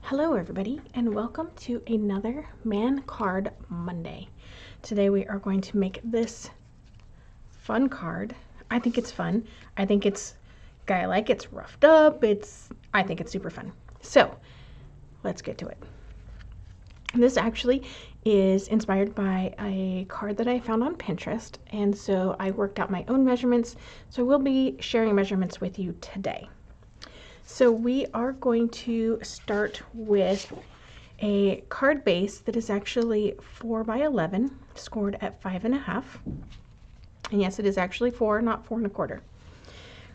Hello everybody, and welcome to another Man Card Monday. Today we are going to make this fun card. I think it's fun. I think it's it's roughed up. I think it's super fun. So let's get to it. This actually is inspired by a card that I found on Pinterest, and so I worked out my own measurements. So I will be sharing measurements with you today. So we are going to start with a card base that is actually 4 by 11, scored at 5.5. And yes, it is actually 4, not 4 1/4.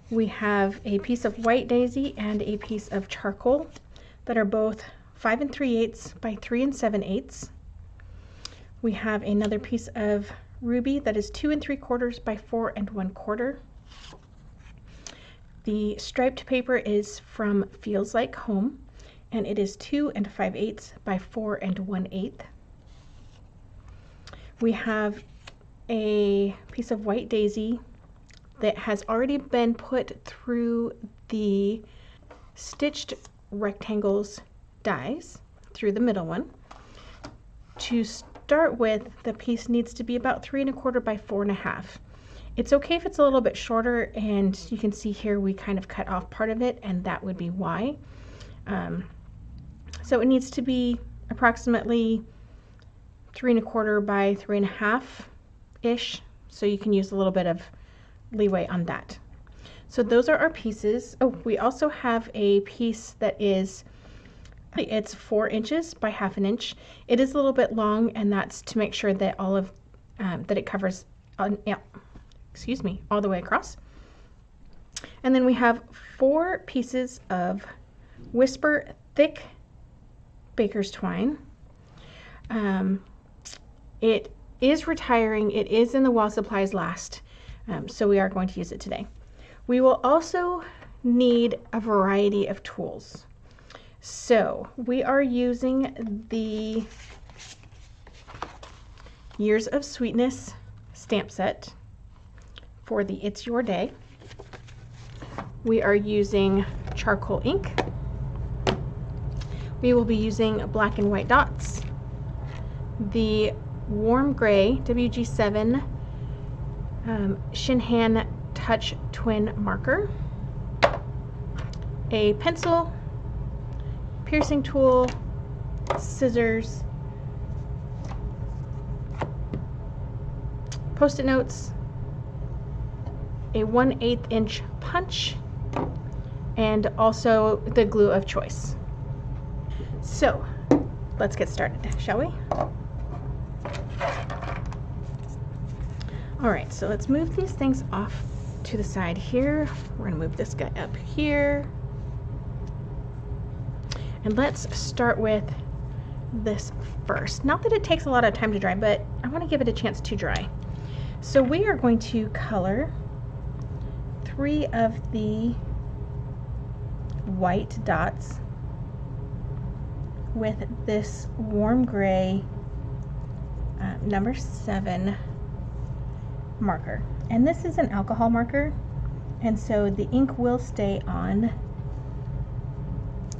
We have a piece of white daisy and a piece of charcoal that are both 5 3/8 by 3 7/8. We have another piece of ruby that is 2 3/4 by 4 1/4. The striped paper is from Feels Like Home, and it is 2 5/8 by 4 1/8. We have a piece of white daisy that has already been put through the stitched rectangles dies through the middle one. To start with, the piece needs to be about 3 1/4 by 4 1/2. It's okay if it's a little bit shorter, and you can see here we kind of cut off part of it, and that would be why. So it needs to be approximately 3 1/4 by 3 1/2-ish, so you can use a little bit of leeway on that. So those are our pieces. Oh, we also have a piece that is, it's 4 inches by 1/2 inch. It is a little bit long, and that's to make sure that all of, that it covers all the way across. And then we have 4 pieces of Whisper thick baker's twine. It is retiring. It is in the While Supplies Last, so we are going to use it today. We will also need a variety of tools. So we are using the Years of Sweetness stamp set for the It's Your Day. We are using charcoal ink. We will be using black and white dots, the warm gray WG7 Shinhan Touch Twin marker, a pencil, piercing tool, scissors, Post-it notes, a 1/8 inch punch, and also the glue of choice. So let's get started, shall we? All right, so let's move these things off to the side here. We're gonna move this guy up here. And let's start with this first. Not that it takes a lot of time to dry, but I wanna give it a chance to dry. So we are going to color 3 of the white dots with this warm gray number 7 marker. And this is an alcohol marker, and so the ink will stay on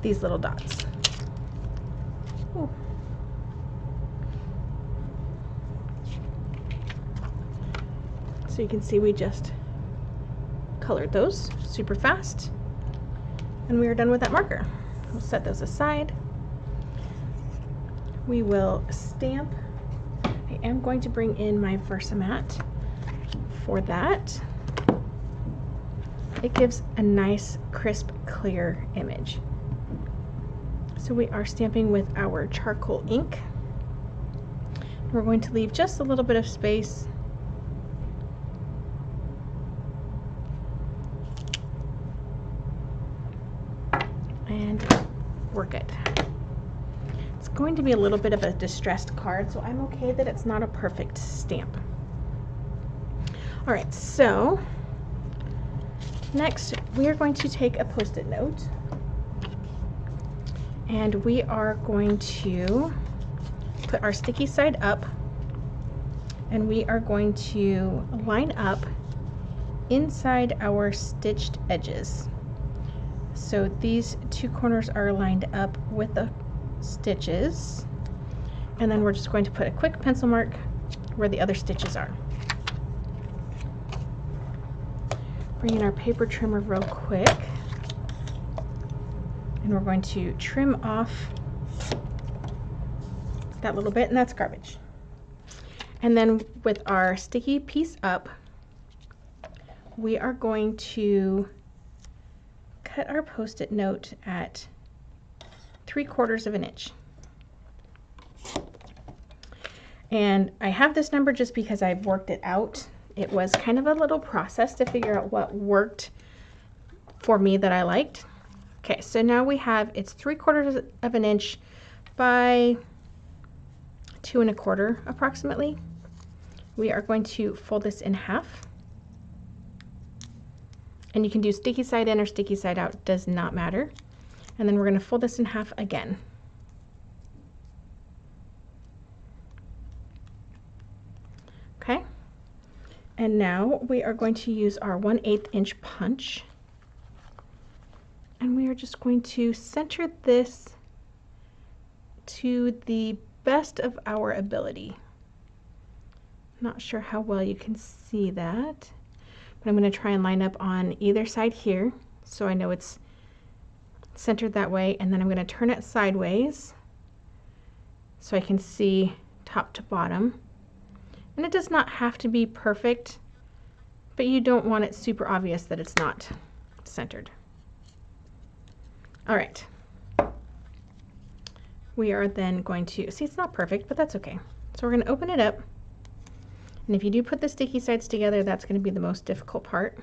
these little dots. Ooh. So you can see we just colored those super fast, and we are done with that marker. We'll set those aside. We will stamp. I am going to bring in my Versamat for that. It gives a nice, crisp, clear image. So we are stamping with our charcoal ink. We're going to leave just a little bit of space and we're good. It's going to be a little bit of a distressed card, so I'm okay that it's not a perfect stamp. All right, so next we are going to take a Post-it note, and we are going to put our sticky side up, and we are going to line up inside our stitched edges. so these two corners are lined up with the stitches, and then we're just going to put a quick pencil mark where the other stitches are. Bring in our paper trimmer real quick, and we're going to trim off that little bit, and that's garbage. And then with our sticky piece up, we are going to cut our Post-it note at 3/4 of an inch. And I have this number just because I've worked it out. It was kind of a little process to figure out what worked for me that I liked. Okay, so now we have, it's 3/4 of an inch by 2 1/4 approximately. We are going to fold this in half. And you can do sticky side in or sticky side out, does not matter. And then we're going to fold this in half again. Okay. And now we are going to use our 1/8 inch punch. And we are just going to center this to the best of our ability. Not sure how well you can see that, but I'm going to try and line up on either side here so I know it's centered that way, and then I'm going to turn it sideways so I can see top to bottom. And it does not have to be perfect, but you don't want it super obvious that it's not centered. All right. We are then going to, see, it's not perfect, but that's okay. So we're going to open it up. And if you do put the sticky sides together, that's going to be the most difficult part,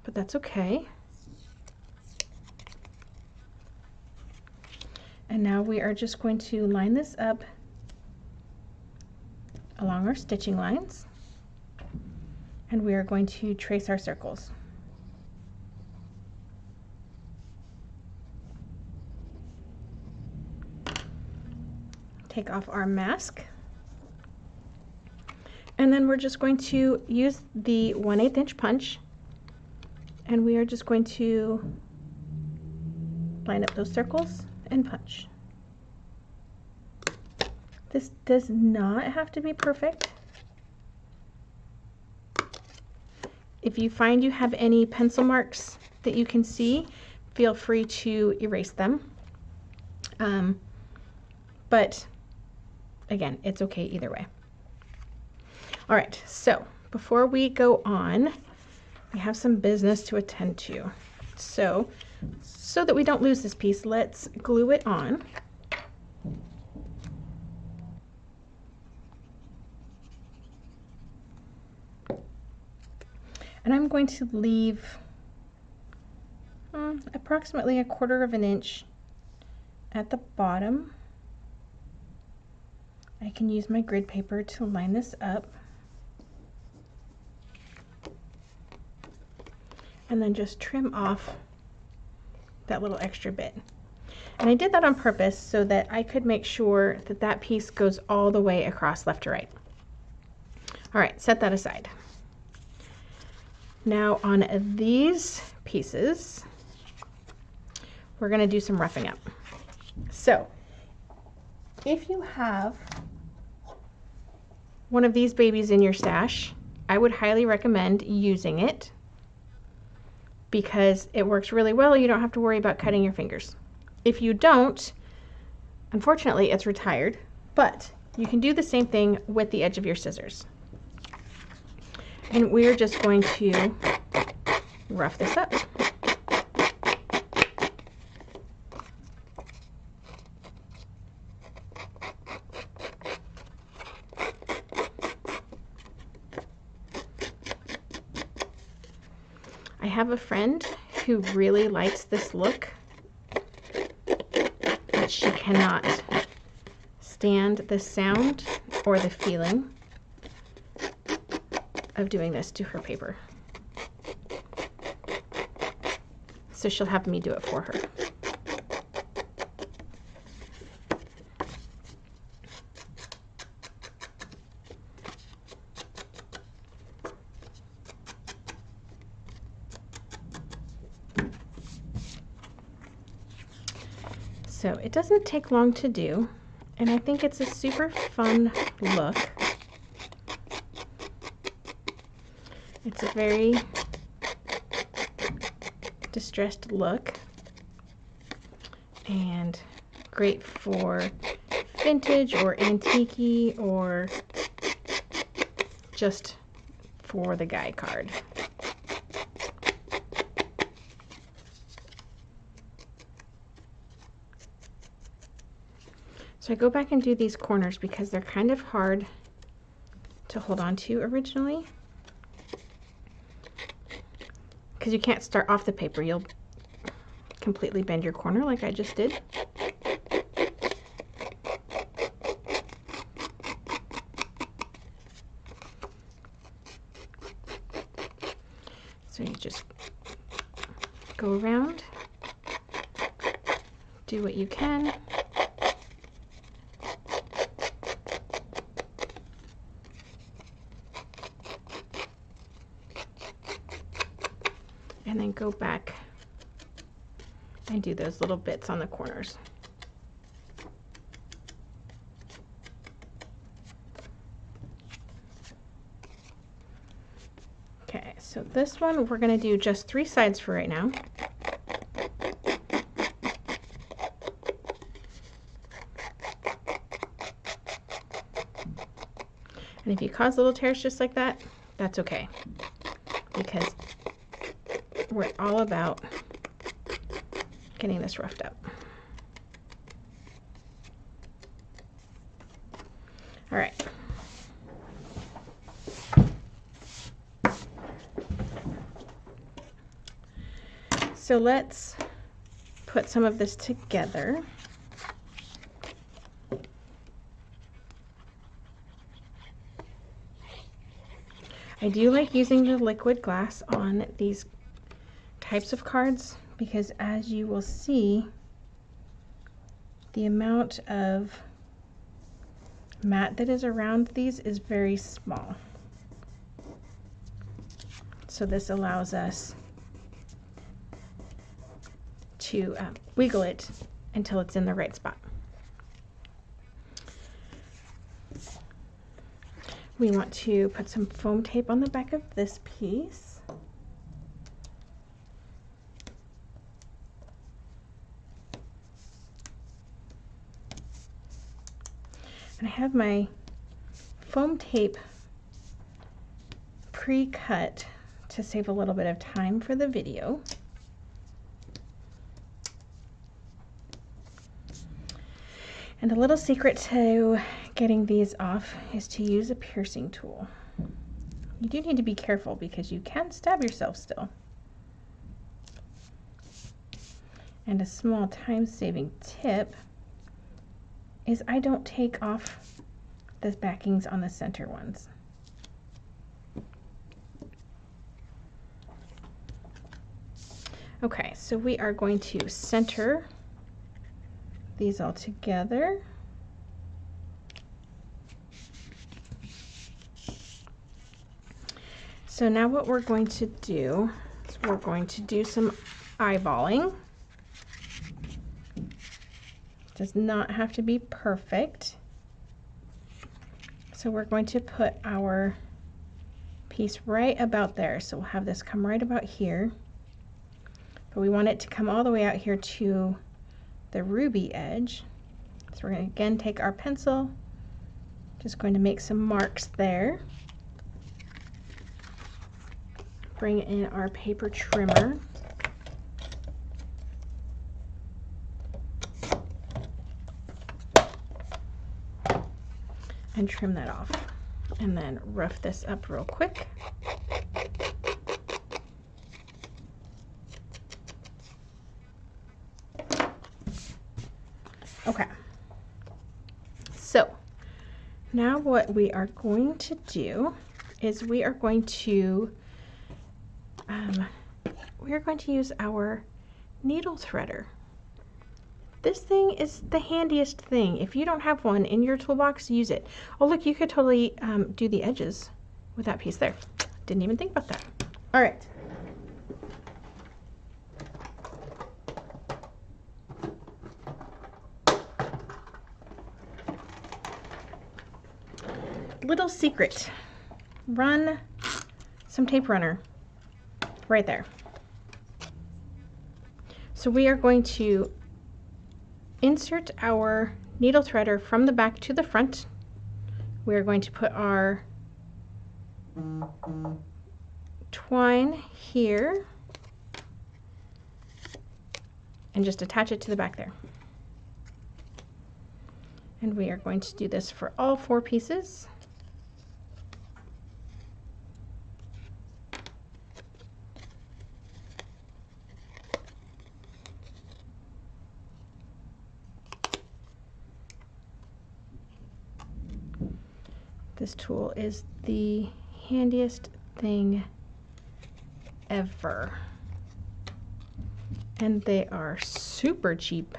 but that's okay. And now we are just going to line this up along our stitching lines, and we are going to trace our circles. Take off our mask. And then we're just going to use the 1/8 inch punch, and we are just going to line up those circles and punch. This does not have to be perfect. If you find you have any pencil marks that you can see, feel free to erase them. But again, it's okay either way. All right, so before we go on, we have some business to attend to. So that we don't lose this piece, let's glue it on. And I'm going to leave approximately 1/4 of an inch at the bottom. I can use my grid paper to line this up. And then just trim off that little extra bit. And I did that on purpose so that I could make sure that that piece goes all the way across left to right. All right, set that aside. Now on these pieces, we're going to do some roughing up. So if you have one of these babies in your stash, I would highly recommend using it because it works really well. You don't have to worry about cutting your fingers. If you don't, unfortunately, it's retired, but you can do the same thing with the edge of your scissors. And we're just going to rough this up. I have a friend who really likes this look, but she cannot stand the sound or the feeling of doing this to her paper. So she'll have me do it for her. So it doesn't take long to do, and I think it's a super fun look. It's a very distressed look and great for vintage or antique-y or just for the guy card. So I go back and do these corners because they're kind of hard to hold on to originally. Because you can't start off the paper, you'll completely bend your corner like I just did. So you just go around, do what you can. And then go back and do those little bits on the corners. Okay, so this one we're going to do just 3 sides for right now. And if you cause little tears just like that, that's okay, because we're all about getting this roughed up. All right. So let's put some of this together. I do like using the liquid glass on these types of cards because, as you will see, the amount of matte that is around these is very small. So this allows us to wiggle it until it's in the right spot. We want to put some foam tape on the back of this piece. And I have my foam tape pre-cut to save a little bit of time for the video. And a little secret to getting these off is to use a piercing tool. You do need to be careful because you can stab yourself still. And a small time-saving tip is I don't take off the backings on the center ones. Okay, so we are going to center these all together. So now what we're going to do is we're going to do some eyeballing. Does not have to be perfect. So we're going to put our piece right about there. So we'll have this come right about here. But we want it to come all the way out here to the ruby edge. So we're going to again take our pencil, just going to make some marks there. Bring in our paper trimmer. And trim that off. And then rough this up real quick. Okay. So now what we are going to do is we are going to use our needle threader. This thing is the handiest thing. If you don't have one in your toolbox, use it. Oh look, you could totally do the edges with that piece there. Didn't even think about that. All right. little secret, run some tape runner right there. So we are going to insert our needle threader from the back to the front. We are going to put our twine here and just attach it to the back there. And we are going to do this for all 4 pieces. This tool is the handiest thing ever. And they are super cheap,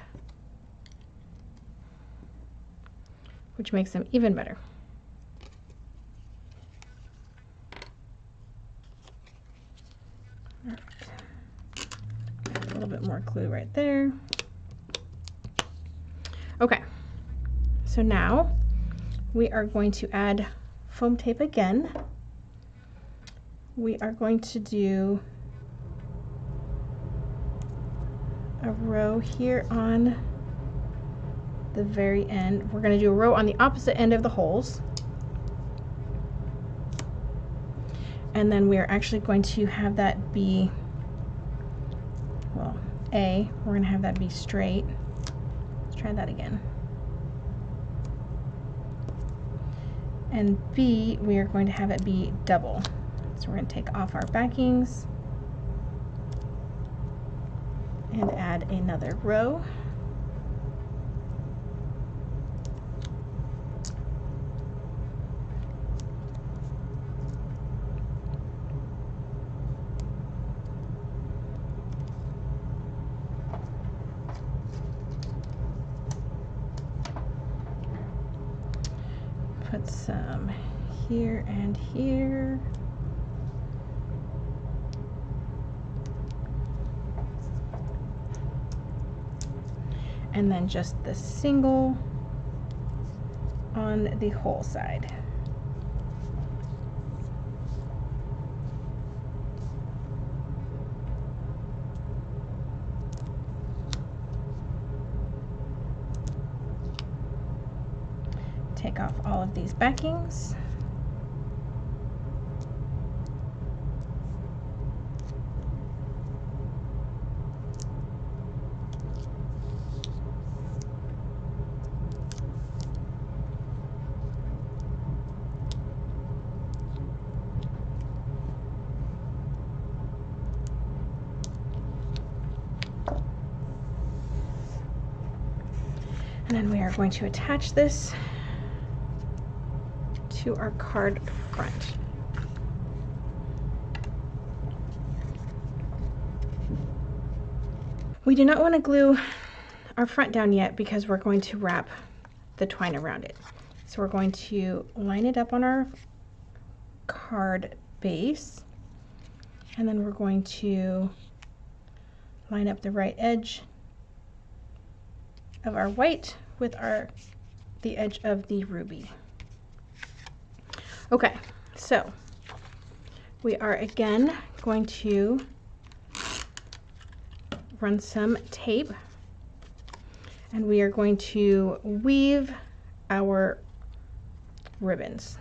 which makes them even better. A little bit more glue right there. Okay, so now we are going to add foam tape again. We are going to do a row here on the very end. We're going to do a row on the opposite end of the holes. And then we are actually going to have that be, well, we're going to have that be straight. Let's try that again. And B, we are going to have it be double. So we're going to take off our backings and add another row. Put some here and here. And then just the single on the whole side. Take off all of these backings. And then we are going to attach this to our card front. We do not want to glue our front down yet because we're going to wrap the twine around it. So we're going to line it up on our card base, and then we're going to line up the right edge of our white with the edge of the ruby. Okay, so we are again going to run some tape, and we are going to weave our ribbons,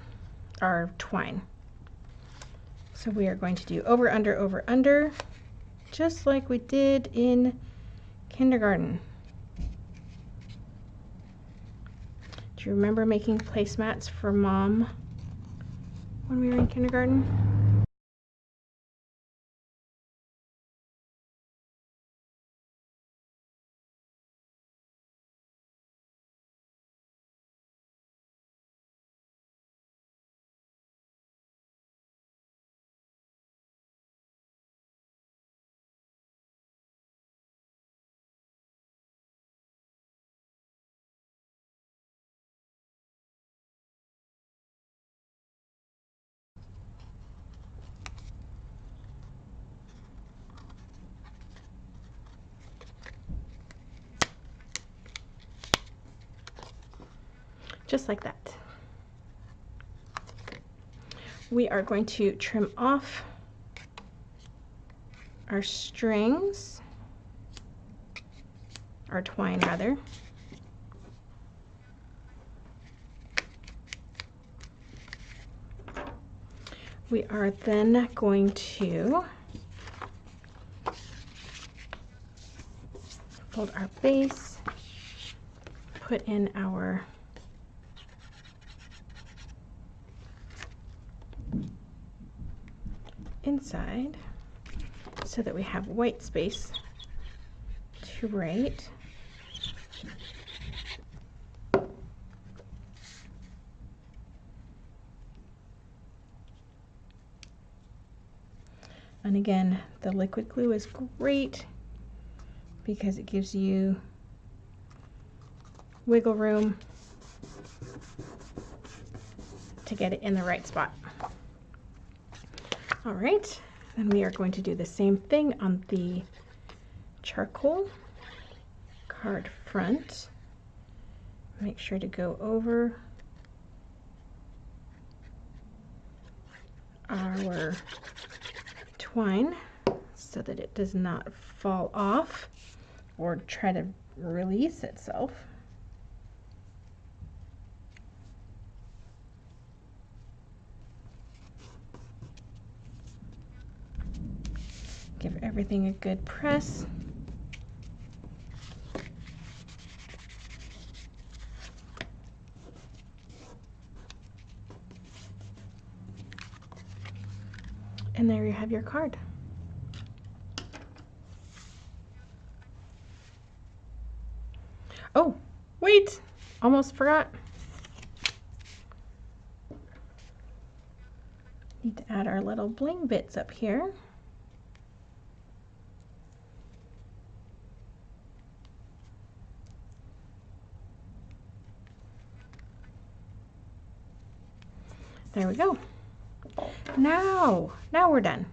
our twine. So we are going to do over, under, just like we did in kindergarten. Do you remember making placemats for Mom when we were in kindergarten? Just like that. we are going to trim off our strings, our twine rather. We are then going to fold our base, put in our inside so that we have white space to write. And again, the liquid glue is great because it gives you wiggle room to get it in the right spot. All right, then we are going to do the same thing on the charcoal card front. Make sure to go over our twine so that it does not fall off or try to release itself. Give everything a good press. And there you have your card. Oh, wait, almost forgot. Need to add our little bling bits up here. There we go. Now we're done.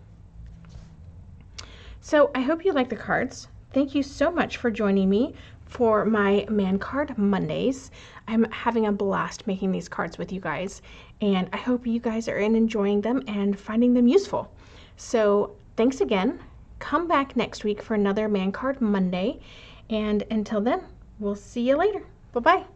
So I hope you like the cards. Thank you so much for joining me for my Man Card Mondays. I'm having a blast making these cards with you guys, and I hope you guys are enjoying them and finding them useful. So thanks again. Come back next week for another Man Card Monday, and until then, we'll see you later. Bye-bye.